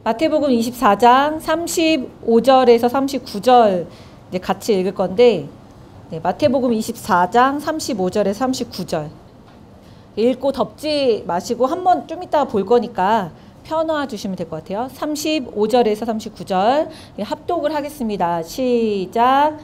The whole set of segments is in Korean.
마태복음 24장 35절에서 39절 이제 같이 읽을 건데, 네, 마태복음 24장 35절에서 39절 읽고 덮지 마시고 한번 좀 이따가 볼 거니까 펴놔 주시면 될 것 같아요. 35절에서 39절 합독을 하겠습니다. 시작.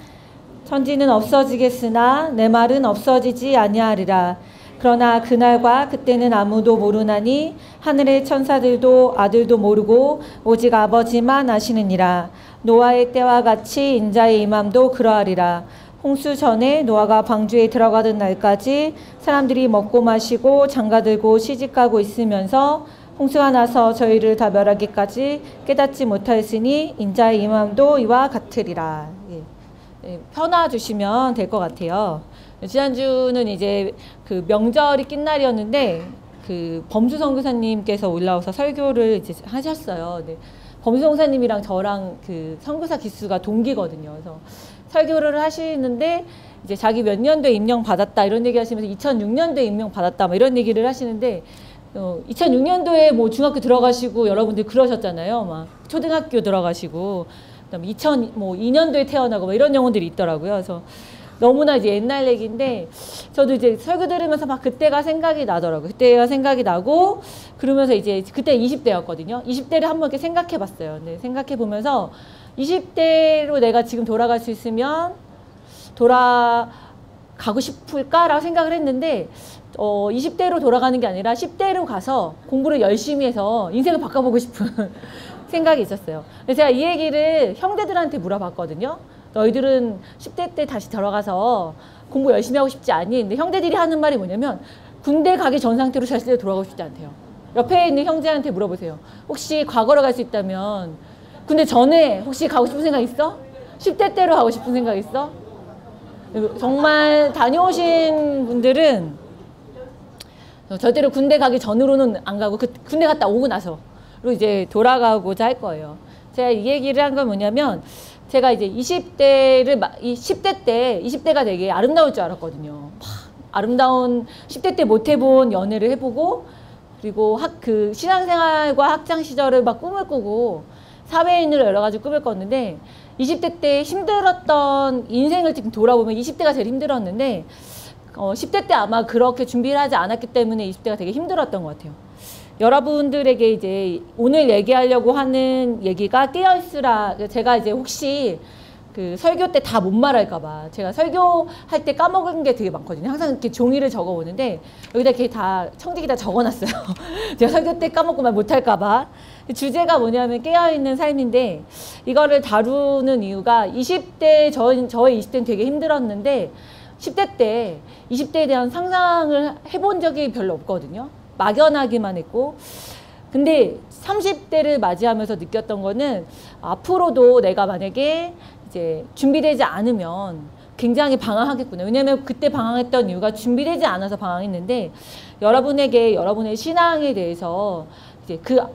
천지는 없어지겠으나 내 말은 없어지지 아니하리라. 그러나 그날과 그때는 아무도 모르나니 하늘의 천사들도 아들도 모르고 오직 아버지만 아시느니라. 노아의 때와 같이 인자의 임함도 그러하리라. 홍수 전에 노아가 방주에 들어가던 날까지 사람들이 먹고 마시고 장가들고 시집가고 있으면서 홍수가 나서 저희를 다 멸하기까지 깨닫지 못하였으니 인자의 임함도 이와 같으리라. 펴놔 주시면 될 것 같아요. 지난주는 이제 그 명절이 낀 날이었는데 그 범수 선교사님께서 올라와서 설교를 이제 하셨어요. 네. 범수 선교사님이랑 저랑 그 선교사 기수가 동기거든요. 그래서 설교를 하시는데 이제 자기 몇 년도에 임명 받았다 이런 얘기 하시면서 2006년도에 임명 받았다 뭐 이런 얘기를 하시는데 2006년도에 뭐 중학교 들어가시고 여러분들 그러셨잖아요. 막 초등학교 들어가시고 그다음에 2002년도에 태어나고 막 이런 영혼들이 있더라고요. 그래서 너무나 이제 옛날 얘기인데 저도 이제 설교 들으면서 막 그때가 생각이 나더라고요. 그때가 생각이 나고 그러면서 이제 그때 20대였거든요. 20대를 한번 이렇게 생각해 봤어요. 네, 생각해 보면서 20대로 내가 지금 돌아갈 수 있으면 돌아가고 싶을까라고 생각을 했는데 20대로 돌아가는 게 아니라 10대로 가서 공부를 열심히 해서 인생을 바꿔보고 싶은 생각이 있었어요. 그래서 제가 이 얘기를 형제들한테 물어봤거든요. 너희들은 10대 때 다시 들어가서 공부 열심히 하고 싶지 않니? 근데 형제들이 하는 말이 뭐냐면 군대 가기 전 상태로 절대 돌아가고 싶지 않대요. 옆에 있는 형제한테 물어보세요. 혹시 과거로 갈 수 있다면 군대 전에 혹시 가고 싶은 생각 있어? 10대 때로 가고 싶은 생각 있어? 정말 다녀오신 분들은 절대로 군대 가기 전으로는 안 가고 군대 갔다 오고 나서 이제 돌아가고자 할 거예요. 제가 이 얘기를 한 건 뭐냐면 제가 이제 10대 때 20대가 되게 아름다울 줄 알았거든요. 아름다운 10대 때 못 해본 연애를 해보고 그리고 신앙생활과 학창 시절을 막 꿈을 꾸고 사회인으로 여러 가지 꿈을 꿨는데 20대 때 힘들었던 인생을 지금 돌아보면 20대가 제일 힘들었는데 10대 때 아마 그렇게 준비를 하지 않았기 때문에 20대가 되게 힘들었던 것 같아요. 여러분들에게 이제 오늘 얘기하려고 하는 얘기가 깨어있으라. 제가 이제 혹시 그 설교 때 다 못 말할까봐 제가 설교할 때 까먹은 게 되게 많거든요. 항상 이렇게 종이를 적어오는데 여기다 이렇게 다 청지기다 적어놨어요. 제가 설교 때 까먹고 말 못할까봐. 주제가 뭐냐면 깨어있는 삶인데 이거를 다루는 이유가 20대 저의 20대는 되게 힘들었는데 10대 때 20대에 대한 상상을 해본 적이 별로 없거든요. 막연하기만 했고 근데 30대를 맞이하면서 느꼈던 거는 앞으로도 내가 만약에 이제 준비되지 않으면 굉장히 방황하겠구나. 왜냐면 그때 방황했던 이유가 준비되지 않아서 방황했는데 여러분에게 여러분의 신앙에 대해서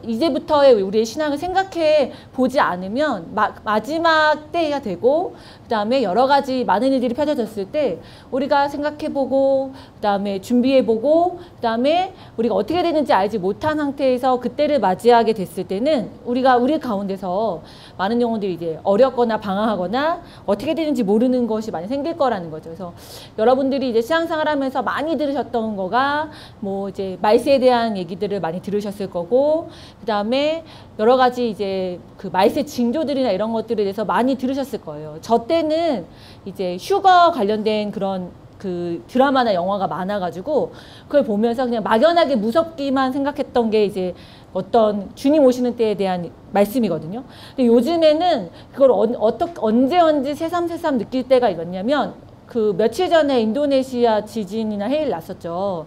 이제부터의 우리의 신앙을 생각해 보지 않으면 마지막 때가 되고 그 다음에 여러 가지 많은 일들이 펼쳐졌을 때 우리가 생각해보고 그 다음에 준비해보고 그 다음에 우리가 어떻게 되는지 알지 못한 상태에서 그때를 맞이하게 됐을 때는 우리 가운데서 많은 영혼들이 이제 어렵거나 방황하거나 어떻게 되는지 모르는 것이 많이 생길 거라는 거죠. 그래서 여러분들이 이제 신앙생활 하면서 많이 들으셨던 거가 뭐 이제 말세에 대한 얘기들을 많이 들으셨을 거고 그 다음에 여러 가지 이제 그 말세 징조들이나 이런 것들에 대해서 많이 들으셨을 거예요. 저 때는 이제 휴거 관련된 그런 그 드라마나 영화가 많아가지고 그걸 보면서 그냥 막연하게 무섭기만 생각했던 게 이제 어떤 주님 오시는 때에 대한 말씀이거든요. 근데 요즘에는 그걸 언제 새삼 느낄 때가 있었냐면 그 며칠 전에 인도네시아 지진이나 해일 났었죠.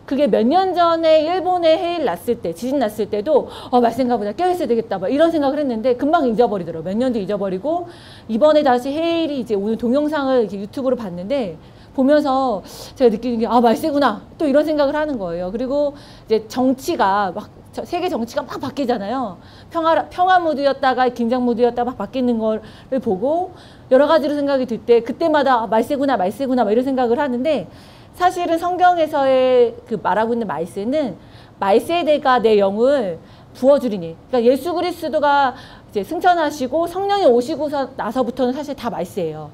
그게 몇 년 전에 일본에 해일 났을 때, 지진 났을 때도 말생각보다 껴있어야 되겠다 막 이런 생각을 했는데 금방 잊어버리더라고요. 몇 년 뒤 잊어버리고 이번에 다시 해일이 이제 오늘 동영상을 이렇게 유튜브로 봤는데 보면서 제가 느끼는 게 말세구나 또 이런 생각을 하는 거예요. 그리고 이제 정치가 막 세계 정치가 막 바뀌잖아요. 평화 모드였다가 긴장 모드였다가 막 바뀌는 거를 보고 여러 가지로 생각이 들 때 그때마다 말세구나 막 이런 생각을 하는데 사실은 성경에서의 그 말하고 있는 말세는 말세대가 내 영을 부어주리니. 그러니까 예수 그리스도가 이제 승천하시고 성령이 오시고 나서부터는 사실 다 말세예요.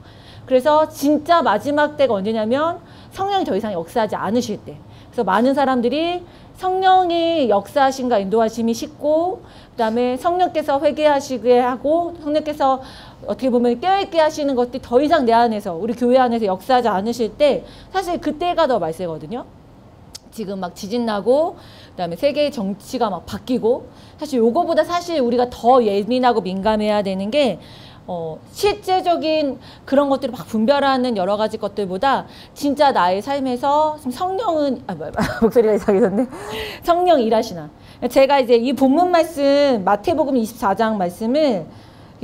그래서 진짜 마지막 때가 언제냐면 성령이 더 이상 역사하지 않으실 때. 그래서 많은 사람들이 성령이 역사하심과 인도하심이 식고, 그 다음에 성령께서 회개하시게 하고, 성령께서 어떻게 보면 깨어있게 하시는 것들이 더 이상 내 안에서, 우리 교회 안에서 역사하지 않으실 때, 사실 그때가 더 말세거든요. 지금 막 지진 나고, 그 다음에 세계의 정치가 막 바뀌고, 사실 요거보다 사실 우리가 더 예민하고 민감해야 되는 게, 실제적인 그런 것들을 막 분별하는 여러 가지 것들보다 진짜 나의 삶에서 성령은, 목소리가 이상해졌네. 성령 일하시나. 제가 이제 이 본문 말씀, 마태복음 24장 말씀을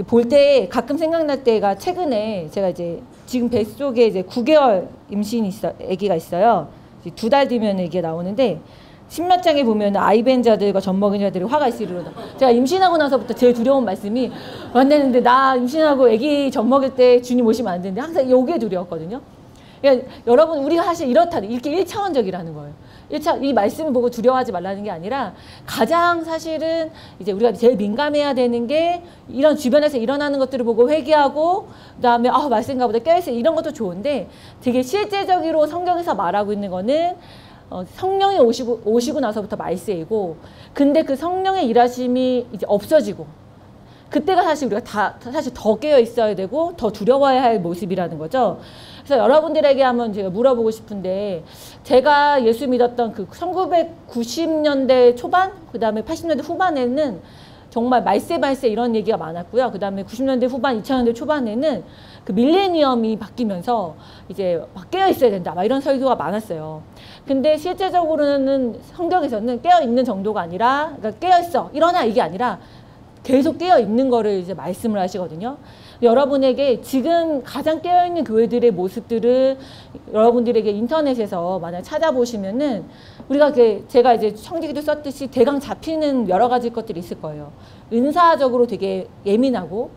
볼 때 가끔 생각날 때가 최근에 제가 이제 지금 뱃속에 이제 9개월 임신이 아기가 있어요. 2달 뒤면 이게 나오는데, 십몇 장에 보면 아이벤 자들과 젖먹인 자들이 화가 있으리로다. 제가 임신하고 나서부터 제일 두려운 말씀이 왔는데, 나 임신하고 아기 젖먹일 때 주님 오시면 안 되는데 항상 요게 두려웠거든요. 그러니까 여러분, 우리가 사실 이렇게 1차원적이라는 거예요. 이 말씀을 보고 두려워하지 말라는 게 아니라, 가장 사실은 이제 우리가 제일 민감해야 되는 게 이런 주변에서 일어나는 것들을 보고 회개하고, 그 다음에 말씀인가 보다 깨어있어요, 이런 것도 좋은데, 되게 실제적으로 성경에서 말하고 있는 거는 성령이 오시고 나서부터 말세이고, 근데 그 성령의 일하심이 이제 없어지고, 그때가 사실 우리가 사실 더 깨어 있어야 되고 더 두려워해야 할 모습이라는 거죠. 그래서 여러분들에게 한번 제가 물어보고 싶은데, 제가 예수 믿었던 그 1990년대 초반, 그 다음에 80년대 후반에는 정말 말세 이런 얘기가 많았고요. 그 다음에 90년대 후반, 2000년대 초반에는 그 밀레니엄이 바뀌면서 이제 막 깨어 있어야 된다, 막 이런 설교가 많았어요. 근데 실제적으로는 성경에서는 깨어 있는 정도가 아니라, 그러니까 깨어 있어, 일어나, 이게 아니라 계속 깨어 있는 거를 이제 말씀을 하시거든요. 여러분에게 지금 가장 깨어 있는 교회들의 모습들을 여러분들에게 인터넷에서 만약 찾아보시면은, 우리가 제가 이제 청기기도 썼듯이 대강 잡히는 여러 가지 것들이 있을 거예요. 은사적으로 되게 예민하고,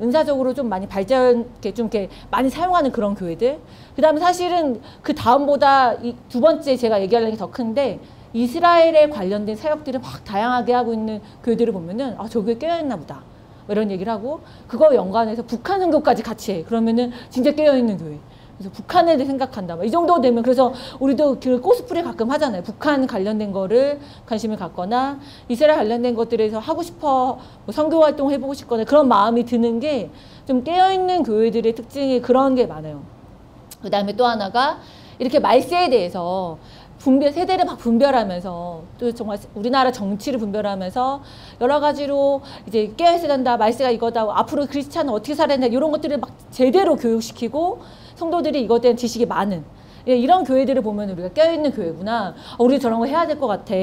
은사적으로 좀 많이 좀 이렇게 많이 사용하는 그런 교회들. 그 다음에 사실은 그 다음보다 이 두 번째 제가 얘기하려는 게 더 큰데, 이스라엘에 관련된 사역들을 막 다양하게 하고 있는 교회들을 보면은, 저 교회 깨어있나 보다, 이런 얘기를 하고, 그거 연관해서 북한 선교까지 같이 해. 그러면은 진짜 깨어있는 교회. 그래서 북한에 대해 생각한다, 이 정도 되면. 그래서 우리도 그 코스프레 가끔 하잖아요. 북한 관련된 거를 관심을 갖거나, 이스라엘 관련된 것들에서 하고 싶어, 선교 활동 해보고 싶거나, 그런 마음이 드는 게 좀 깨어있는 교회들의 특징이 그런 게 많아요. 그 다음에 또 하나가, 이렇게 말세에 대해서 세대를 막 분별하면서, 또 정말 우리나라 정치를 분별하면서 여러 가지로 이제 깨어있어야 된다, 말세가 이거다, 앞으로 크리스찬은 어떻게 살아야 된다, 이런 것들을 막 제대로 교육시키고 성도들이 이것에 대한 지식이 많은, 이런 교회들을 보면 우리가 깨어있는 교회구나, 우리 저런 거 해야 될 것 같아,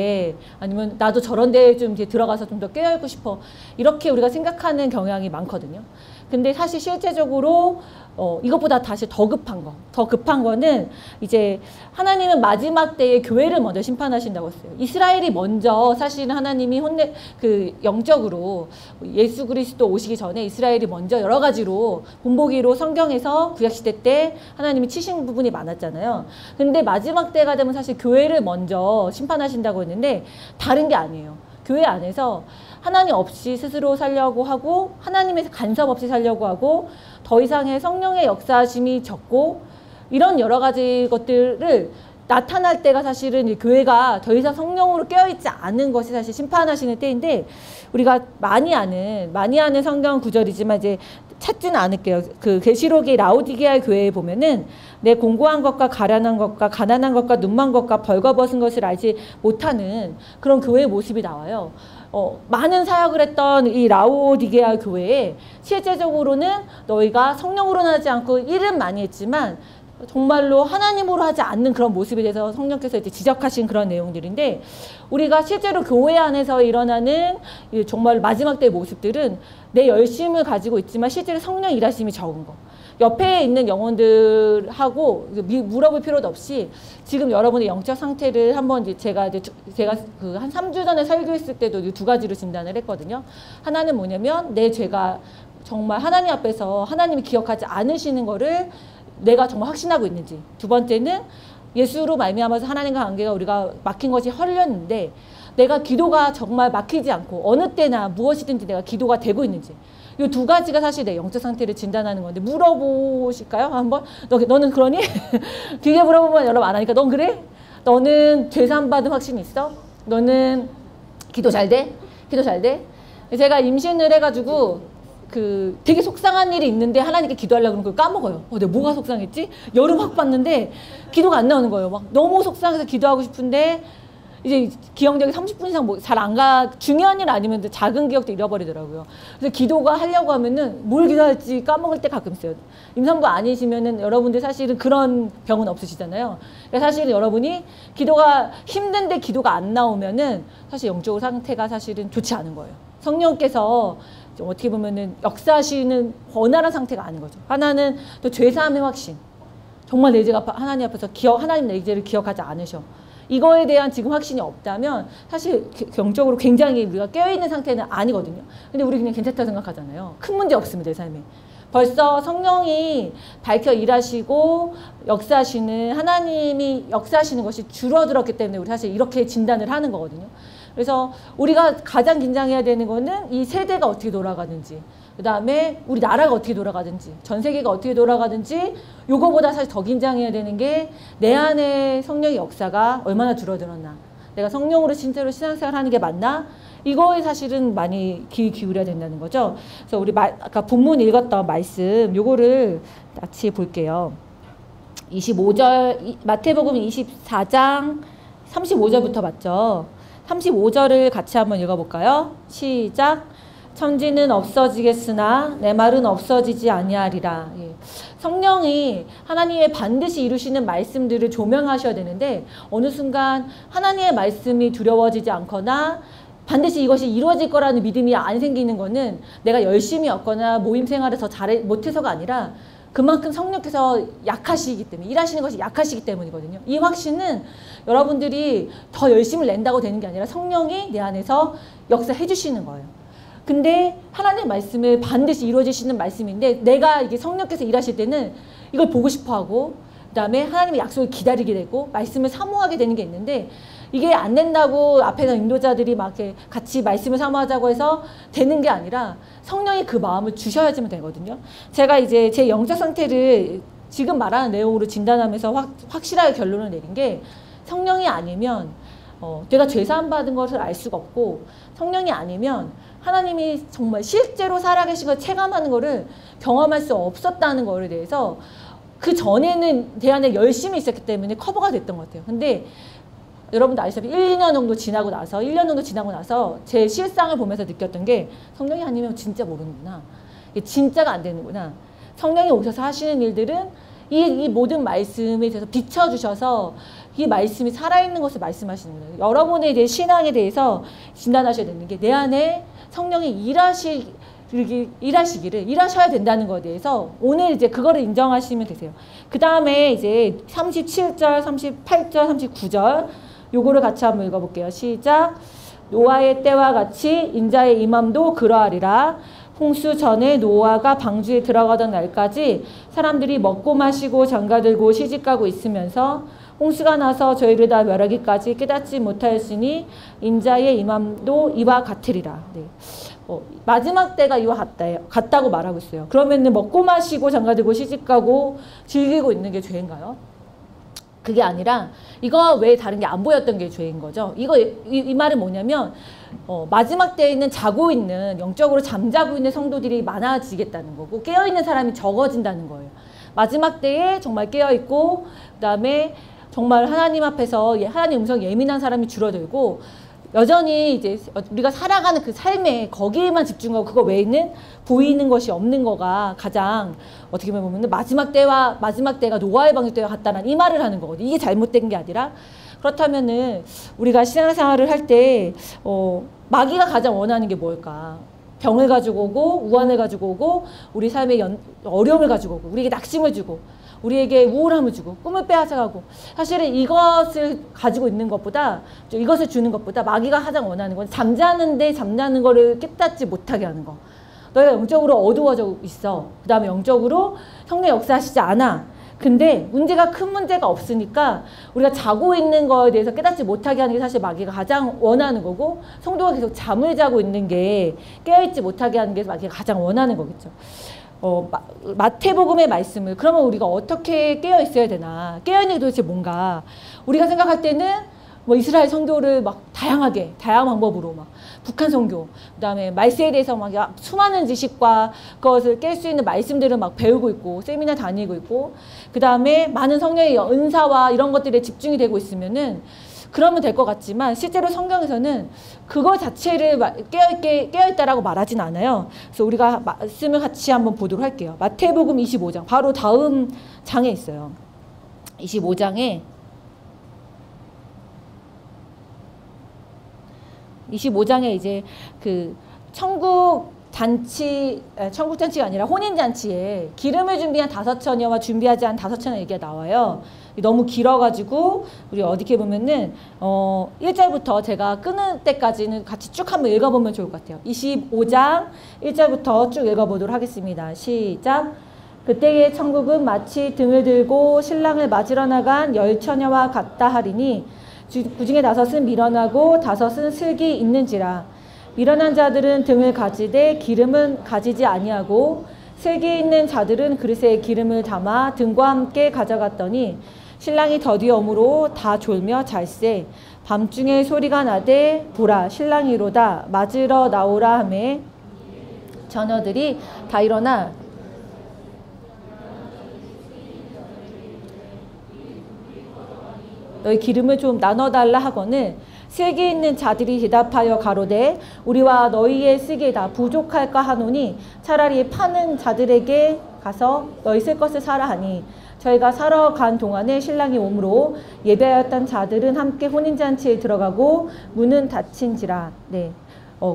아니면 나도 저런 데에 좀 들어가서 좀 더 깨어있고 싶어, 이렇게 우리가 생각하는 경향이 많거든요. 근데 사실 실제적으로 이것보다 다시 더 급한 거는 이제 하나님은 마지막 때에 교회를 먼저 심판하신다고 했어요. 이스라엘이 먼저 사실은 하나님이 영적으로 예수 그리스도 오시기 전에 이스라엘이 먼저 여러 가지로 본보기로 성경에서 구약시대 때 하나님이 치신 부분이 많았잖아요. 근데 마지막 때가 되면 사실 교회를 먼저 심판하신다고 했는데, 다른 게 아니에요. 교회 안에서 하나님 없이 스스로 살려고 하고, 하나님의 간섭 없이 살려고 하고, 더 이상의 성령의 역사심이 적고, 이런 여러 가지 것들을 나타날 때가 사실은 교회가 더 이상 성령으로 깨어있지 않은 것이 사실 심판하시는 때인데, 우리가 많이 아는 성경 구절이지만 이제 찾지는 않을게요. 그 계시록의 라오디게아 교회에 보면은, 내 공고한 것과 가련한 것과 가난한 것과 눈먼 것과 벌거벗은 것을 알지 못하는 그런 교회의 모습이 나와요. 많은 사역을 했던 이 라오디게아 교회에 실제적으로는 너희가 성령으로는 하지 않고 일은 많이 했지만 정말로 하나님으로 하지 않는 그런 모습에 대해서 성령께서 이제 지적하신 그런 내용들인데, 우리가 실제로 교회 안에서 일어나는 정말 마지막 때의 모습들은 내 열심을 가지고 있지만 실제로 성령 일하심이 적은 거. 옆에 있는 영혼들하고 물어볼 필요도 없이 지금 여러분의 영적 상태를 한번 제가 그 한 3주 전에 설교했을 때도 이 두 가지로 진단을 했거든요. 하나는 뭐냐면, 내 죄가 정말 하나님 앞에서 하나님이 기억하지 않으시는 거를 내가 정말 확신하고 있는지. 두 번째는 예수로 말미암아서 하나님과 관계가 우리가 막힌 것이 헐렸는데, 내가 기도가 정말 막히지 않고 어느 때나 무엇이든지 내가 기도가 되고 있는지 이 두 가지가 사실 내 영적 상태를 진단하는 건데 물어보실까요? 한번? 너는 그러니? 되게 물어보면 여러분 안 하니까 넌 그래? 너는 죄사함받은 확신이 있어? 너는 기도 잘 돼? 기도 잘 돼? 제가 임신을 해가지고 되게 속상한 일이 있는데 하나님께 기도하려고 그러면 그걸 까먹어요. 내가 뭐가 속상했지? 여름 확 봤는데 기도가 안 나오는 거예요. 막 너무 속상해서 기도하고 싶은데 이제 기억력이 30분 이상 뭐 잘 안 가, 중요한 일 아니면 작은 기억도 잃어버리더라고요. 그래서 기도가 하려고 하면은 뭘 기도할지 까먹을 때 가끔 있어요. 임산부 아니시면은 여러분들 사실은 그런 병은 없으시잖아요. 그러니까 사실은 여러분이 기도가 힘든데 기도가 안 나오면은 사실 영적으로 상태가 사실은 좋지 않은 거예요. 성령께서 좀 어떻게 보면은 역사하시는 원활한 상태가 아닌 거죠. 하나는 또 죄사함의 확신. 정말 내 죄가 하나님 앞에서 하나님 내 죄를 기억하지 않으셔. 이거에 대한 지금 확신이 없다면 사실 영적으로 굉장히 우리가 깨어있는 상태는 아니거든요. 근데 우리 그냥 괜찮다 생각하잖아요. 큰 문제 없습니다, 내 삶에. 벌써 성령이 밝혀 일하시고 역사하시는 하나님이 역사하시는 것이 줄어들었기 때문에 우리 사실 이렇게 진단을 하는 거거든요. 그래서 우리가 가장 긴장해야 되는 거는 이 세대가 어떻게 돌아가는지, 그 다음에 우리 나라가 어떻게 돌아가든지, 전 세계가 어떻게 돌아가든지, 요거보다 사실 더 긴장해야 되는 게 내 안에 성령의 역사가 얼마나 줄어들었나, 내가 성령으로 진짜로 신앙생활 하는 게 맞나, 이거에 사실은 많이 귀 기울여야 된다는 거죠. 그래서 우리 아까 본문 읽었던 말씀 요거를 같이 볼게요. 25절 마태복음 24장 35절부터 맞죠? 35절을 같이 한번 읽어볼까요? 시작. 천지는 없어지겠으나 내 말은 없어지지 아니하리라. 예. 성령이 하나님의 반드시 이루시는 말씀들을 조명하셔야 되는데 어느 순간 하나님의 말씀이 두려워지지 않거나 반드시 이것이 이루어질 거라는 믿음이 안 생기는 거는 내가 열심히 없거나 모임 생활을 더 못해서가 아니라 그만큼 성령께서 약하시기 때문에, 일하시는 것이 약하시기 때문이거든요. 이 확신은 여러분들이 더 열심을 낸다고 되는 게 아니라 성령이 내 안에서 역사해 주시는 거예요. 근데 하나님의 말씀을 반드시 이루어지시는 말씀인데 내가 이게 성령께서 일하실 때는 이걸 보고 싶어하고 그다음에 하나님의 약속을 기다리게 되고 말씀을 사모하게 되는 게 있는데 이게 안 된다고 앞에서 인도자들이 막 이렇게 같이 말씀을 사모하자고 해서 되는 게 아니라 성령이 그 마음을 주셔야지만 되거든요. 제가 이제 제 영적 상태를 지금 말하는 내용으로 진단하면서 확실하게 결론을 내린 게 성령이 아니면 내가 죄사함 받은 것을 알 수가 없고 성령이 아니면 하나님이 정말 실제로 살아계신 걸 체감하는 거를 경험할 수 없었다는 거에 대해서 그 전에는 내 안에 열심히 있었기 때문에 커버가 됐던 것 같아요. 근데 여러분도 아시다시피 1, 2년 정도 지나고 나서 1년 정도 지나고 나서 제 실상을 보면서 느꼈던 게 성령이 아니면 진짜 모르는구나. 이게 진짜가 안 되는구나. 성령이 오셔서 하시는 일들은 이 모든 말씀에 대해서 비춰주셔서 이 말씀이 살아있는 것을 말씀하시는 거예요. 여러분의 이제 신앙에 대해서 진단하셔야 되는 게 내 안에 성령이 일하셔야 된다는 것에 대해서 오늘 이제 그거를 인정하시면 되세요. 그 다음에 이제 37절, 38절, 39절 요거를 같이 한번 읽어볼게요. 시작. 노아의 때와 같이 인자의 임함도 그러하리라. 홍수 전에 노아가 방주에 들어가던 날까지 사람들이 먹고 마시고 장가들고 시집가고 있으면서 홍수가 나서 저희를 다 멸하기까지 깨닫지 못하였으니 인자의 임함도 이와 같으리라. 네. 마지막 때가 이와 같다고 말하고 있어요. 그러면 먹고 마시고 장가들고 시집가고 즐기고 있는 게 죄인가요? 그게 아니라 이거 외에 다른 게 안 보였던 게 죄인 거죠. 이 말은 뭐냐면 마지막 때에는 자고 있는 영적으로 잠자고 있는 성도들이 많아지겠다는 거고 깨어있는 사람이 적어진다는 거예요. 마지막 때에 정말 깨어있고 그다음에 정말 하나님 앞에서 하나님 음성 예민한 사람이 줄어들고 여전히 이제 우리가 살아가는 그 삶에 거기에만 집중하고 그거 외에는 보이는 것이 없는 거가 가장 어떻게 보면 마지막 때가 노아의 방주 때와 같다는 이 말을 하는 거거든요. 이게 잘못된 게 아니라 그렇다면은 우리가 신앙생활을 할 때 마귀가 가장 원하는 게 뭘까? 병을 가지고 오고 우환을 가지고 오고 우리 삶에 어려움을 가지고 오고 우리에게 낙심을 주고 우리에게 우울함을 주고 꿈을 빼앗아가고 사실은 이것을 가지고 있는 것보다 이것을 주는 것보다 마귀가 가장 원하는 건 잠자는 거를 깨닫지 못하게 하는 거. 너희가 영적으로 어두워져 있어. 그 다음에 영적으로 성령 역사하시지 않아. 근데 문제가 큰 문제가 없으니까 우리가 자고 있는 거에 대해서 깨닫지 못하게 하는 게 사실 마귀가 가장 원하는 거고, 성도가 계속 잠을 자고 있는 게 깨어있지 못하게 하는 게 마귀가 가장 원하는 거겠죠. 마태복음의 말씀을 그러면 우리가 어떻게 깨어 있어야 되나, 깨어있는 게 도대체 뭔가. 우리가 생각할 때는 뭐 이스라엘 성도를 막 다양한 방법으로 막 북한 선교, 그다음에 말세에 대해서 막 수많은 지식과 그것을 깰 수 있는 말씀들을 막 배우고 있고 세미나 다니고 있고, 그다음에 많은 성령의 은사와 이런 것들에 집중이 되고 있으면은 그러면 될 것 같지만, 실제로 성경에서는 그거 자체를 깨어있다라고 말하진 않아요. 그래서 우리가 말씀을 같이 한번 보도록 할게요. 마태복음 25장 바로 다음 장에 있어요. 25장에 25장에 이제 그 천국 잔치가 아니라 혼인잔치에 기름을 준비한 5처녀와 준비하지 않은 5처녀 얘기가 나와요. 너무 길어가지고 우리 어떻게 보면은 1절부터 제가 끊을 때까지는 같이 쭉 한번 읽어보면 좋을 것 같아요. 25장 1절부터 쭉 읽어보도록 하겠습니다. 시작. 그때의 천국은 마치 등을 들고 신랑을 맞으러 나간 10처녀와 같다 하리니 그 중에 5은 미련하고 5은 슬기 있는지라. 미련한 자들은 등을 가지되 기름은 가지지 아니하고, 슬기 있는 자들은 그릇에 기름을 담아 등과 함께 가져갔더니 신랑이 더디어 오므로 다 졸며 잘세. 밤중에 소리가 나되 보라 신랑이로다 맞으러 나오라 하매 처녀들이 다 일어나 너희 기름을 좀 나눠달라 하거늘 슬기 있는 자들이 대답하여 가로되 우리와 너희의 쓰기에다 부족할까 하노니 차라리 파는 자들에게 가서 너희 쓸 것을 사라 하니, 저희가 사러 간 동안에 신랑이 오므로 예배하였던 자들은 함께 혼인잔치에 들어가고 문은 닫힌지라. 네.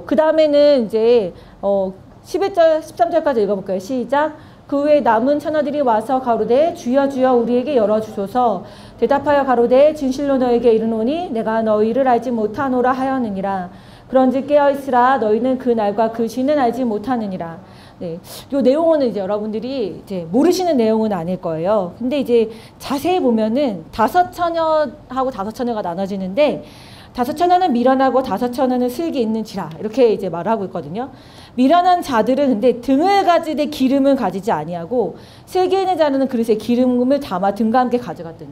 그 다음에는 이제 11절 13절까지 읽어볼까요? 시작. 그 후에 남은 처녀들이 와서 가로되 주여 주여 우리에게 열어주소서. 대답하여 가로되 진실로 너에게 이르노니 내가 너희를 알지 못하노라 하였느니라. 그런즉 깨어있으라. 너희는 그 날과 그 시는 알지 못하느니라. 네, 이 내용은 이제 여러분들이 이제 모르시는 내용은 아닐 거예요. 근데 이제 자세히 보면은 5처녀하고 5처녀가 나눠지는데, 5처녀는 미련하고 5처녀는 슬기 있는지라 이렇게 이제 말하고 있거든요. 미련한 자들은 근데 등을 가지되 기름을 가지지 아니하고, 슬기 있는 자는 그릇에 기름을 담아 등과 함께 가져갔더니,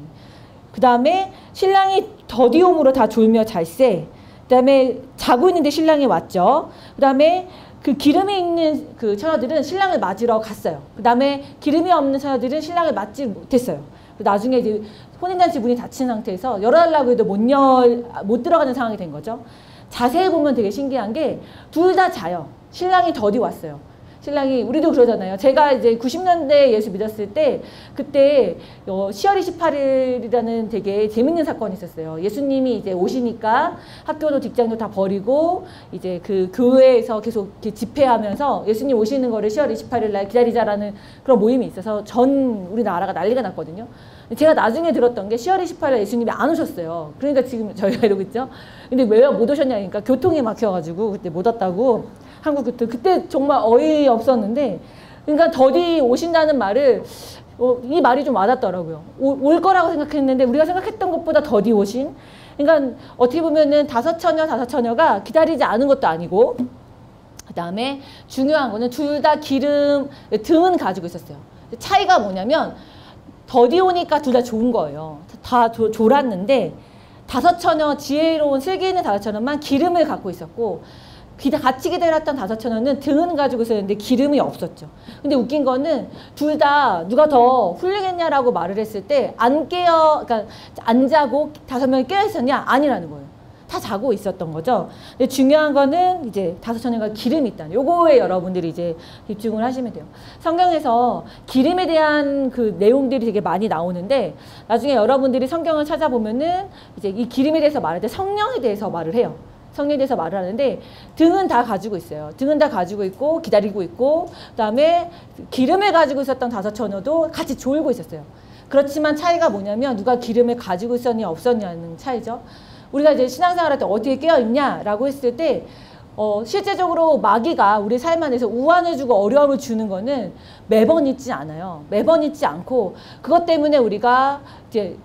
그 다음에 신랑이 더디옴으로 다 졸며 잘세. 그 다음에 자고 있는데 신랑이 왔죠. 그 다음에 그 기름이 있는 그 처녀들은 신랑을 맞으러 갔어요. 그 다음에 기름이 없는 처녀들은 신랑을 맞지 못했어요. 나중에 이제 혼인잔치 문이 닫힌 상태에서 열어달라고 해도 못 들어가는 상황이 된 거죠. 자세히 보면 되게 신기한 게 둘 다 자요. 신랑이 더디 왔어요. 신랑이, 우리도 그러잖아요. 제가 이제 90년대 예수 믿었을 때 그때 10월 28일이라는 되게 재밌는 사건이 있었어요. 예수님이 이제 오시니까 학교도 직장도 다 버리고 이제 그 교회에서 계속 이렇게 집회하면서 예수님 오시는 거를 10월 28일 날 기다리자라는 그런 모임이 있어서 전 우리나라가 난리가 났거든요. 제가 나중에 들었던 게 10월 28일 예수님이 안 오셨어요. 그러니까 지금 저희가 이러고 있죠. 근데 왜 못 오셨냐니까 교통이 막혀가지고 그때 못 왔다고. 한국교통. 그때 정말 어이없었는데, 그러니까 더디 오신다는 말을 이 말이 좀 와닿더라고요. 올 거라고 생각했는데 우리가 생각했던 것보다 더디 오신. 그러니까 어떻게 보면은 5처녀가 기다리지 않은 것도 아니고, 그 다음에 중요한 거는 둘 다 등은 가지고 있었어요. 차이가 뭐냐면 더디 오니까 둘 다 좋은 거예요. 다 졸았는데 5처녀, 지혜로운 슬기 있는 5처녀만 기름을 갖고 있었고, 같이 기다렸던 5처녀는 등은 가지고 있었는데 기름이 없었죠. 근데 웃긴 거는 둘 다 누가 더 훌륭했냐라고 말을 했을 때 그러니까 안 자고 5명이 깨어 있었냐? 아니라는 거예요. 다 자고 있었던 거죠. 근데 중요한 거는 이제 5처녀가 기름이 있다는, 요거에 여러분들이 이제 집중을 하시면 돼요. 성경에서 기름에 대한 그 내용들이 되게 많이 나오는데, 나중에 여러분들이 성경을 찾아보면은 이제 이 기름에 대해서 말할 때 성령에 대해서 말을 해요. 성령에 대해서 말을 하는데, 등은 다 가지고 있어요. 등은 다 가지고 있고 기다리고 있고, 그 다음에 기름을 가지고 있었던 5처녀도 같이 졸고 있었어요. 그렇지만 차이가 뭐냐면 누가 기름을 가지고 있었냐 없었냐는 차이죠. 우리가 이제 신앙생활 할 때 어디에 깨어있냐라고 했을 때 실제적으로 마귀가 우리 삶 안에서 우환을 주고 어려움을 주는 거는 매번 있지 않아요. 매번 있지 않고 그것 때문에 우리가 이제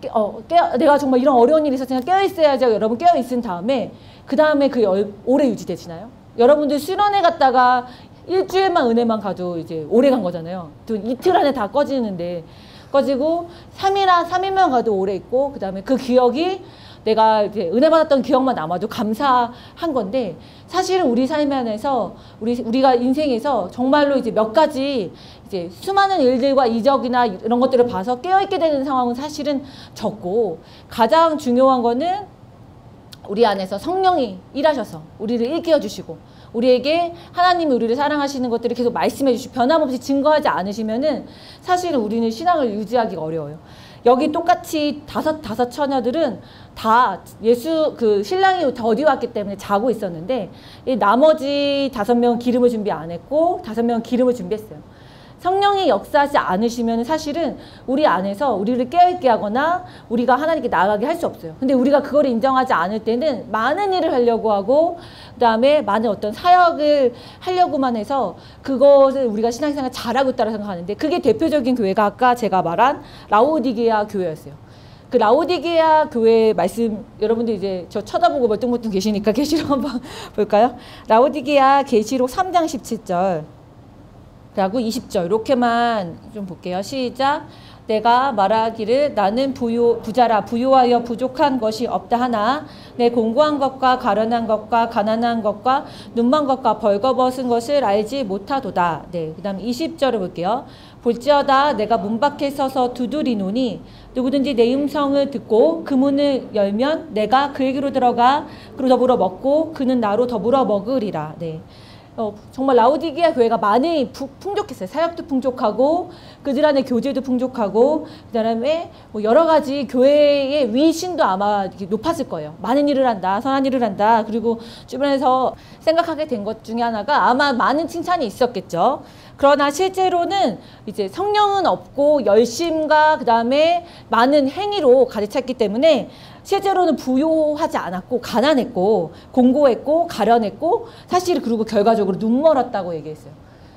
내가 정말 이런 어려운 일이 있었으니까 깨어 있어야죠. 여러분 깨어 있은 다음에 그 다음에 오래 유지되시나요? 여러분들 수련회 갔다가 일주일만 은혜만 가도 이제 오래 간 거잖아요. 또 이틀 안에 다 꺼지는데 꺼지고 3일만 가도 오래 있고 그 다음에 그 기억이 내가 이제 은혜 받았던 기억만 남아도 감사한 건데 사실은 우리 삶 안에서 우리가 인생에서 정말로 이제 몇 가지 이제 수많은 일들과 이적이나 이런 것들을 봐서 깨어있게 되는 상황은 사실은 적고 가장 중요한 거는 우리 안에서 성령이 일하셔서 우리를 일깨워 주시고 우리에게 하나님이 우리를 사랑하시는 것들을 계속 말씀해 주시고 변함없이 증거하지 않으시면은 사실은 우리는 신앙을 유지하기가 어려워요. 여기 똑같이 다섯 처녀들은 다 신랑이 어디 왔기 때문에 자고 있었는데 이 나머지 5명은 기름을 준비 안 했고 5명은 기름을 준비했어요. 성령이 역사하지 않으시면 사실은 우리 안에서 우리를 깨어있게 하거나 우리가 하나님께 나아가게 할 수 없어요. 근데 우리가 그걸 인정하지 않을 때는 많은 일을 하려고 하고 그 다음에 많은 어떤 사역을 하려고만 해서 그것을 우리가 신앙생활 잘하고 있다고 생각하는데 그게 대표적인 교회가 아까 제가 말한 라오디게아 교회였어요. 그 라오디게아 교회 말씀 여러분들 이제 저 쳐다보고 멀뚱멀뚱 계시니까 계시록 한번 볼까요? 라오디게아 계시록 3장 17절 라고 20절 이렇게만 좀 볼게요. 시작. 내가 말하기를 나는 부자라 부유하여 부족한 것이 없다 하나 내 공고한 것과 가련한 것과 가난한 것과 눈먼 것과 벌거벗은 것을 알지 못하도다. 네, 그 다음 20절을 볼게요. 볼지어다 내가 문 밖에 서서 두드리노니 누구든지 내 음성을 듣고 그 문을 열면 내가 그에게로 들어가 그로 더불어 먹고 그는 나로 더불어 먹으리라. 네. 정말 라오디게아 교회가 많이 풍족했어요. 사역도 풍족하고 그들 안에 교제도 풍족하고 그다음에 뭐 여러 가지 교회의 위신도 아마 높았을 거예요. 많은 일을 한다, 선한 일을 한다. 그리고 주변에서 생각하게 된 것 중에 하나가 아마 많은 칭찬이 있었겠죠. 그러나 실제로는 이제 성령은 없고 열심과 그다음에 많은 행위로 가득 찼기 때문에 실제로는 부요하지 않았고 가난했고 공고했고 가련했고 사실 그리고 결과적으로 눈멀었다고 얘기했어요.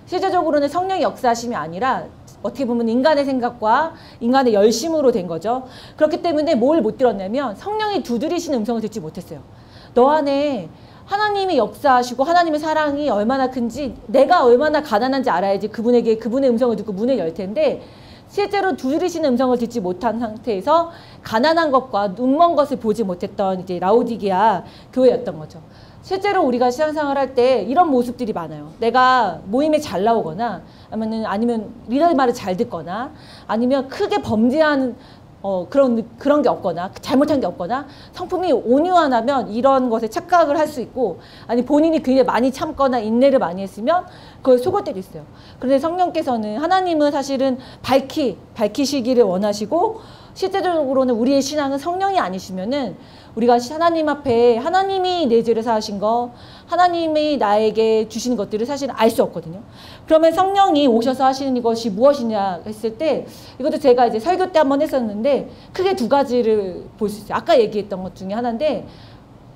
실제적으로는 성령의 역사하심이 아니라 어떻게 보면 인간의 생각과 인간의 열심으로 된 거죠. 그렇기 때문에 뭘 못 들었냐면 성령이 두드리시는 음성을 듣지 못했어요. 너 안에 하나님이 역사하시고 하나님의 사랑이 얼마나 큰지 내가 얼마나 가난한지 알아야지 그분에게 그분의 음성을 듣고 문을 열 텐데 실제로 두드리시는 음성을 듣지 못한 상태에서 가난한 것과 눈먼 것을 보지 못했던 이제 라오디게아 교회였던 거죠. 실제로 우리가 신앙생활 할 때 이런 모습들이 많아요. 내가 모임에 잘 나오거나 아니면 리더의 말을 잘 듣거나 아니면 크게 범죄한 그런 게 없거나 잘못한 게 없거나 성품이 온유하면 이런 것에 착각을 할 수 있고 아니 본인이 굉장히 많이 참거나 인내를 많이 했으면 그걸 속을 때도 있어요. 그런데 성령께서는 하나님은 사실은 밝히시기를 원하시고 실제적으로는 우리의 신앙은 성령이 아니시면은 우리가 하나님 앞에 하나님이 내 죄를 사하신 거 하나님이 나에게 주신 것들을 사실 알 수 없거든요. 그러면 성령이 오셔서 하시는 것이 무엇이냐 했을 때 이것도 제가 이제 설교 때 한번 했었는데 크게 2가지를 볼 수 있어요. 아까 얘기했던 것 중에 하나인데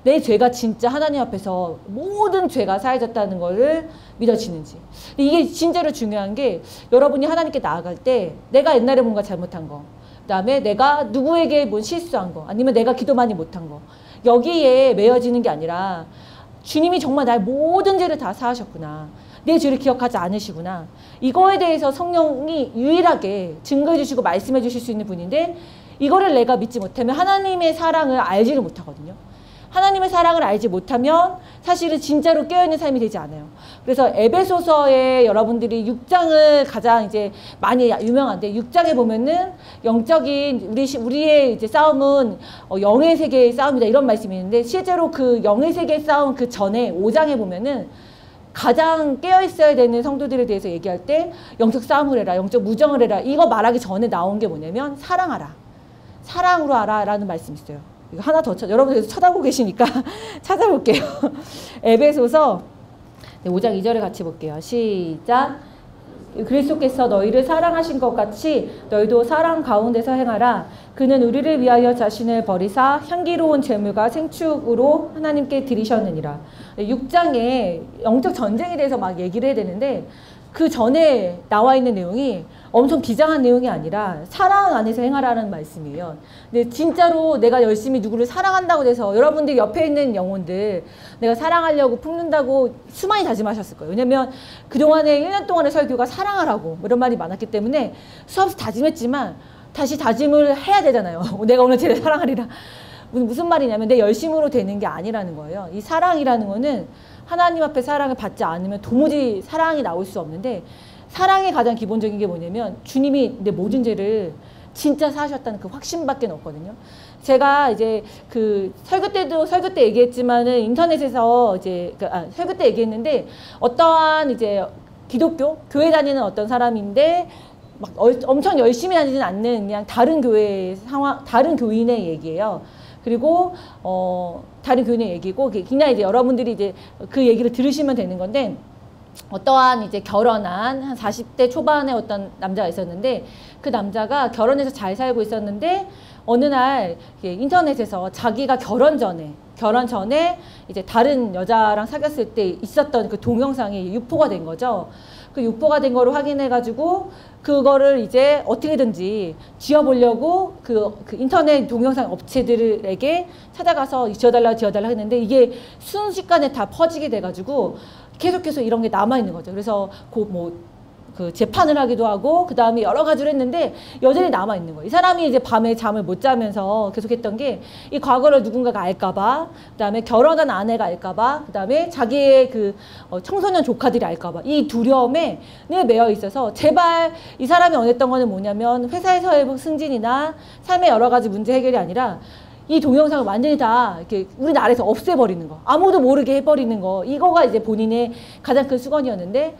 내 죄가 진짜 하나님 앞에서 모든 죄가 사해졌다는 것을 믿어지는지. 이게 진짜로 중요한 게 여러분이 하나님께 나아갈 때 내가 옛날에 뭔가 잘못한 거 그 다음에 내가 누구에게 뭐 실수한 거 아니면 내가 기도 많이 못한 거 여기에 매여지는 게 아니라 주님이 정말 나의 모든 죄를 다 사하셨구나. 내 죄를 기억하지 않으시구나. 이거에 대해서 성령이 유일하게 증거해 주시고 말씀해 주실 수 있는 분인데 이거를 내가 믿지 못하면 하나님의 사랑을 알지를 못하거든요. 하나님의 사랑을 알지 못하면 사실은 진짜로 깨어있는 삶이 되지 않아요. 그래서 에베소서에 여러분들이 6장을 가장 이제 많이 유명한데 6장에 보면은 영적인 우리의 이제 싸움은 영의 세계의 싸움이다 이런 말씀이 있는데 실제로 그 영의 세계의 싸움 그 전에 5장에 보면은 가장 깨어있어야 되는 성도들에 대해서 얘기할 때 영적 싸움을 해라, 영적 무정을 해라 이거 말하기 전에 나온 게 뭐냐면 사랑하라. 사랑으로 하라 라는 말씀이 있어요. 이거 하나 더 여러분들 쳐다보고 계시니까 찾아볼게요. 에베소서 5장 2절을 같이 볼게요. 시작. 그리스도께서 너희를 사랑하신 것 같이 너희도 사랑 가운데서 행하라. 그는 우리를 위하여 자신을 버리사 향기로운 제물과 생축으로 하나님께 드리셨느니라. 6장에 영적 전쟁에 대해서 막 얘기를 해야 되는데 그 전에 나와 있는 내용이 엄청 비장한 내용이 아니라 사랑 안에서 행하라는 말씀이에요. 근데 진짜로 내가 열심히 누구를 사랑한다고 해서 여러분들 옆에 있는 영혼들 내가 사랑하려고 품는다고 수많이 다짐하셨을 거예요. 왜냐면 그동안에 1년 동안의 설교가 사랑하라고 이런 말이 많았기 때문에 수없이 다짐했지만 다시 다짐을 해야 되잖아요. 내가 오늘 쟤를 사랑하리라. 무슨 말이냐면 내 열심으로 되는 게 아니라는 거예요. 이 사랑이라는 거는 하나님 앞에 사랑을 받지 않으면 도무지 사랑이 나올 수 없는데 사랑의 가장 기본적인 게 뭐냐면 주님이 내 모든 죄를 진짜 사하셨다는 그 확신밖에 없거든요. 제가 이제 그 설교 때 얘기했지만은 인터넷에서 이제 설교 때 얘기했는데 어떠한 이제 기독교 교회 다니는 어떤 사람인데 막 엄청 열심히 다니진 않는 그냥 다른 교회 상황, 다른 교인의 얘기예요. 그리고 다른 교인의 얘기고 그냥 이제 여러분들이 이제 그 얘기를 들으시면 되는 건데 어떠한 이제 결혼한 한 40대 초반의 어떤 남자가 있었는데 그 남자가 결혼해서 잘 살고 있었는데 어느 날 인터넷에서 자기가 결혼 전에 이제 다른 여자랑 사귀었을 때 있었던 그 동영상이 유포가 된 거죠. 그 유포가 된 거를 확인해가지고 그거를 이제 어떻게든지 지워보려고 그 인터넷 동영상 업체들에게 찾아가서 지워달라 했는데 이게 순식간에 다 퍼지게 돼가지고 계속해서 이런 게 남아있는 거죠. 그래서 그 재판을 하기도 하고 그 다음에 여러 가지를 했는데 여전히 남아있는 거예요. 이 사람이 이제 밤에 잠을 못 자면서 계속했던 게 이 과거를 누군가가 알까봐, 그 다음에 결혼한 아내가 알까봐, 그 다음에 자기의 그 청소년 조카들이 알까봐 이 두려움에 늘 매여 있어서 제발 이 사람이 원했던 거는 뭐냐면 회사에서의 승진이나 삶의 여러 가지 문제 해결이 아니라 이 동영상을 완전히 다 이렇게 우리나라에서 없애버리는 거, 아무도 모르게 해버리는 거, 이거가 이제 본인의 가장 큰 수건이었는데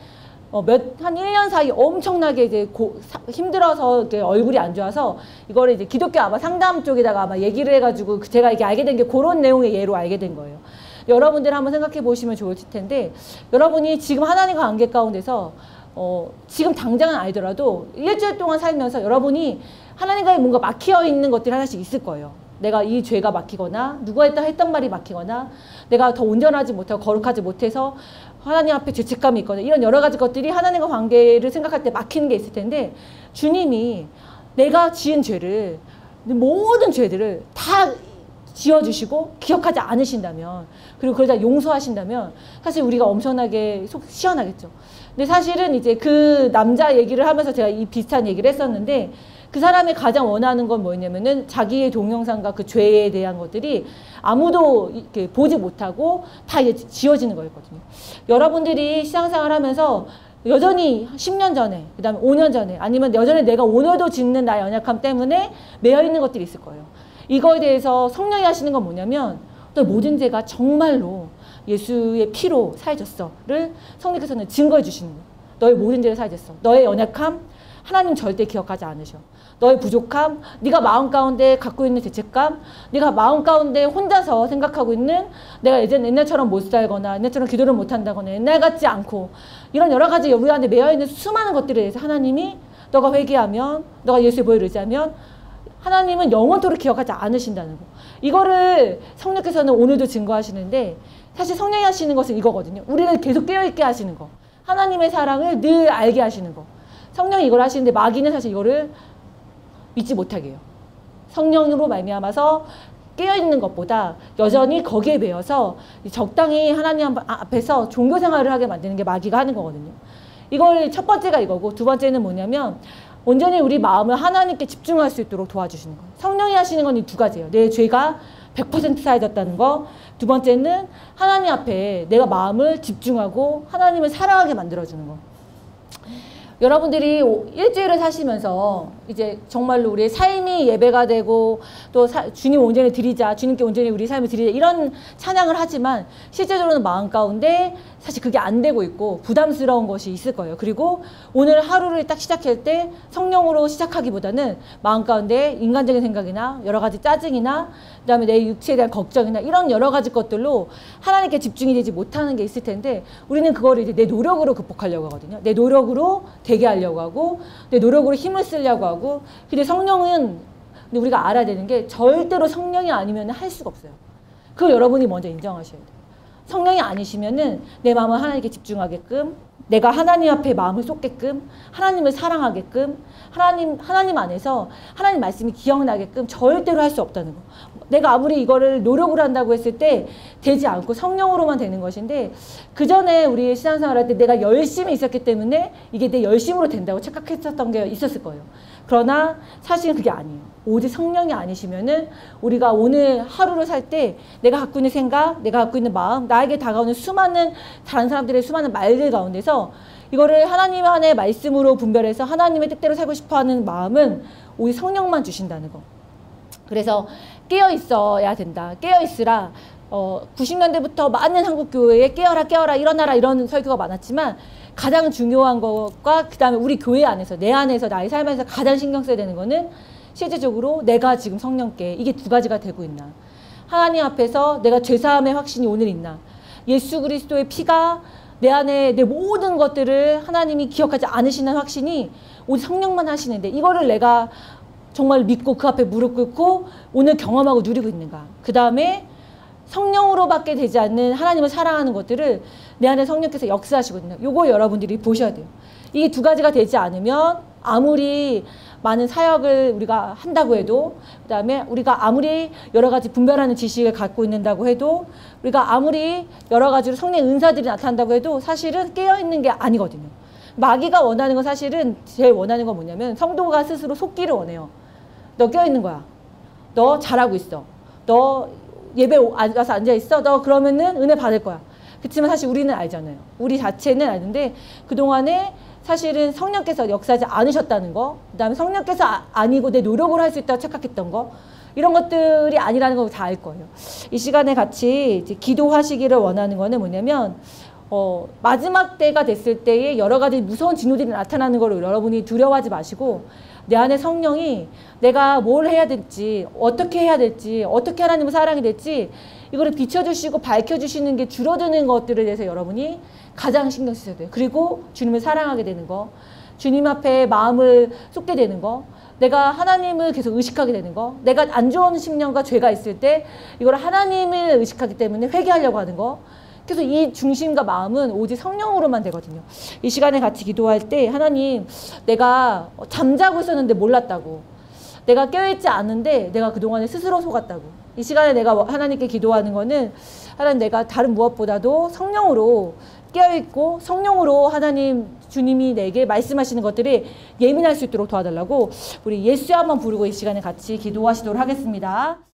한 1년 사이 엄청나게 이제 힘들어서 이렇게 얼굴이 안 좋아서 이거를 이제 기독교 아마 상담 쪽에다가 아마 얘기를 해가지고 제가 이게 알게 된 게 그런 내용의 예로 알게 된 거예요. 여러분들 한번 생각해 보시면 좋을 텐데 여러분이 지금 하나님과 관계 가운데서 지금 당장은 아니더라도 일주일 동안 살면서 여러분이 하나님과의 뭔가 막혀 있는 것들이 하나씩 있을 거예요. 내가 이 죄가 막히거나 누가 했던 말이 막히거나 내가 더 온전하지 못하고 거룩하지 못해서 하나님 앞에 죄책감이 있거나 이런 여러 가지 것들이 하나님과 관계를 생각할 때 막히는 게 있을 텐데 주님이 내가 지은 죄를 모든 죄들을 다 지어주시고 기억하지 않으신다면 그리고 그걸 다 용서하신다면 사실 우리가 엄청나게 속 시원하겠죠. 근데 사실은 이제 그 남자 얘기를 하면서 제가 이 비슷한 얘기를 했었는데 그 사람이 가장 원하는 건 뭐였냐면은 자기의 동영상과 그 죄에 대한 것들이 아무도 이렇게 보지 못하고 다 이제 지워지는 거였거든요. 여러분들이 신앙생활 하면서 여전히 10년 전에, 그 다음에 5년 전에, 아니면 여전히 내가 오늘도 짓는 나의 연약함 때문에 매여있는 것들이 있을 거예요. 이거에 대해서 성령이 하시는 건 뭐냐면 또 모든 죄가 정말로 예수의 피로 사해졌어를 성령께서는 증거해 주시는 거예요. 너의 모든 죄를 사해졌어. 너의 연약함 하나님 절대 기억하지 않으셔. 너의 부족함, 네가 마음 가운데 갖고 있는 죄책감, 네가 마음 가운데 혼자서 생각하고 있는 내가 옛날처럼 못 살거나 옛날처럼 기도를 못 한다거나 옛날 같지 않고 이런 여러 가지 우리 안에 매여있는 수많은 것들에 대해서 하나님이 너가 회개하면 너가 예수의 보혈을 의지하면 하나님은 영원토록 기억하지 않으신다는 거. 이거를 성령께서는 오늘도 증거하시는데 사실 성령이 하시는 것은 이거거든요. 우리를 계속 깨어있게 하시는 거. 하나님의 사랑을 늘 알게 하시는 거. 성령이 이걸 하시는데 마귀는 사실 이거를 믿지 못하게 해요. 성령으로 말미암아서 깨어있는 것보다 여전히 거기에 매여서 적당히 하나님 앞에서 종교 생활을 하게 만드는 게 마귀가 하는 거거든요. 이걸 첫 번째가 이거고 두 번째는 뭐냐면 온전히 우리 마음을 하나님께 집중할 수 있도록 도와주시는 거예요. 성령이 하시는 건 이 두 가지예요. 내 죄가 100% 사해졌다는 거. 두 번째는 하나님 앞에 내가 마음을 집중하고 하나님을 사랑하게 만들어주는 거. 여러분들이 일주일을 사시면서 이제 정말로 우리의 삶이 예배가 되고 또 주님 온전히 드리자, 주님께 온전히 우리 삶을 드리자 이런 찬양을 하지만 실제적으로는 마음 가운데 사실 그게 안 되고 있고 부담스러운 것이 있을 거예요. 그리고 오늘 하루를 딱 시작할 때 성령으로 시작하기보다는 마음 가운데 인간적인 생각이나 여러 가지 짜증이나 그다음에 내 육체에 대한 걱정이나 이런 여러 가지 것들로 하나님께 집중이 되지 못하는 게 있을 텐데 우리는 그거를 이제 내 노력으로 극복하려고 하거든요. 내 노력으로 되게 하려고 하고 내 노력으로 힘을 쓰려고 하고 근데 성령은 근데 우리가 알아야 되는 게 절대로 성령이 아니면 할 수가 없어요. 그걸 여러분이 먼저 인정하셔야 돼요. 성령이 아니시면은 내 마음을 하나님께 집중하게끔, 내가 하나님 앞에 마음을 쏟게끔, 하나님을 사랑하게끔, 하나님 안에서 하나님 말씀이 기억나게끔 절대로 할 수 없다는 거. 내가 아무리 이거를 노력을 한다고 했을 때 되지 않고 성령으로만 되는 것인데, 그 전에 우리 신앙생활 할 때 내가 열심히 있었기 때문에 이게 내 열심으로 된다고 착각했었던 게 있었을 거예요. 그러나 사실은 그게 아니에요. 오직 성령이 아니시면은 우리가 오늘 하루를 살 때 내가 갖고 있는 생각, 내가 갖고 있는 마음, 나에게 다가오는 수많은 다른 사람들의 수많은 말들 가운데서 이거를 하나님 안의 말씀으로 분별해서 하나님의 뜻대로 살고 싶어하는 마음은 오직 성령만 주신다는 거. 그래서 깨어 있어야 된다. 깨어 있으라. 90년대부터 많은 한국 교회에 깨어라 깨어라 일어나라 이런 설교가 많았지만, 가장 중요한 것과 그 다음에 우리 교회 안에서 내 안에서 나의 삶에서 가장 신경 써야 되는 거는 실제적으로 내가 지금 성령께 이게 두 가지가 되고 있나, 하나님 앞에서 내가 죄사함의 확신이 오늘 있나, 예수 그리스도의 피가 내 안에 내 모든 것들을 하나님이 기억하지 않으시는 확신이 오직 성령만 하시는데 이거를 내가 정말 믿고 그 앞에 무릎 꿇고 오늘 경험하고 누리고 있는가. 그 다음에 성령으로밖에 되지 않는 하나님을 사랑하는 것들을 내 안에 성령께서 역사하시거든요. 요거 여러분들이 보셔야 돼요. 이게 두 가지가 되지 않으면 아무리 많은 사역을 우리가 한다고 해도, 그 다음에 우리가 아무리 여러 가지 분별하는 지식을 갖고 있는다고 해도, 우리가 아무리 여러 가지로 성령의 은사들이 나타난다고 해도 사실은 깨어있는 게 아니거든요. 마귀가 원하는 건 사실은 제일 원하는 건 뭐냐면 성도가 스스로 속기를 원해요. 너 깨어있는 거야. 너 잘하고 있어. 너 예배 와서 앉아있어. 너 그러면은 은혜 받을 거야. 그렇지만 사실 우리는 알잖아요. 우리 자체는 아는데 그동안에 사실은 성령께서 역사하지 않으셨다는 거, 그 다음에 성령께서 아니고 내 노력으로 할 수 있다고 착각했던 거, 이런 것들이 아니라는 걸 다 알 거예요. 이 시간에 같이 이제 기도하시기를 원하는 거는 뭐냐면, 마지막 때가 됐을 때에 여러 가지 무서운 징후들이 나타나는 걸 여러분이 두려워하지 마시고, 내 안에 성령이 내가 뭘 해야 될지, 어떻게 해야 될지, 어떻게 하나님을 사랑해야 될지 이거를 비춰주시고 밝혀주시는 게 줄어드는 것들에 대해서 여러분이 가장 신경 쓰셔야 돼요. 그리고 주님을 사랑하게 되는 거, 주님 앞에 마음을 쏟게 되는 거, 내가 하나님을 계속 의식하게 되는 거, 내가 안 좋은 심령과 죄가 있을 때 이걸 하나님을 의식하기 때문에 회개하려고 하는 거, 그래서 이 중심과 마음은 오직 성령으로만 되거든요. 이 시간에 같이 기도할 때 하나님, 내가 잠자고 있었는데 몰랐다고, 내가 깨어있지 않은데 내가 그동안에 스스로 속았다고, 이 시간에 내가 하나님께 기도하는 거는 하나님, 내가 다른 무엇보다도 성령으로 깨어있고 성령으로 하나님 주님이 내게 말씀하시는 것들이 예민할 수 있도록 도와달라고 우리 예수 한번 부르고 이 시간에 같이 기도하시도록 하겠습니다.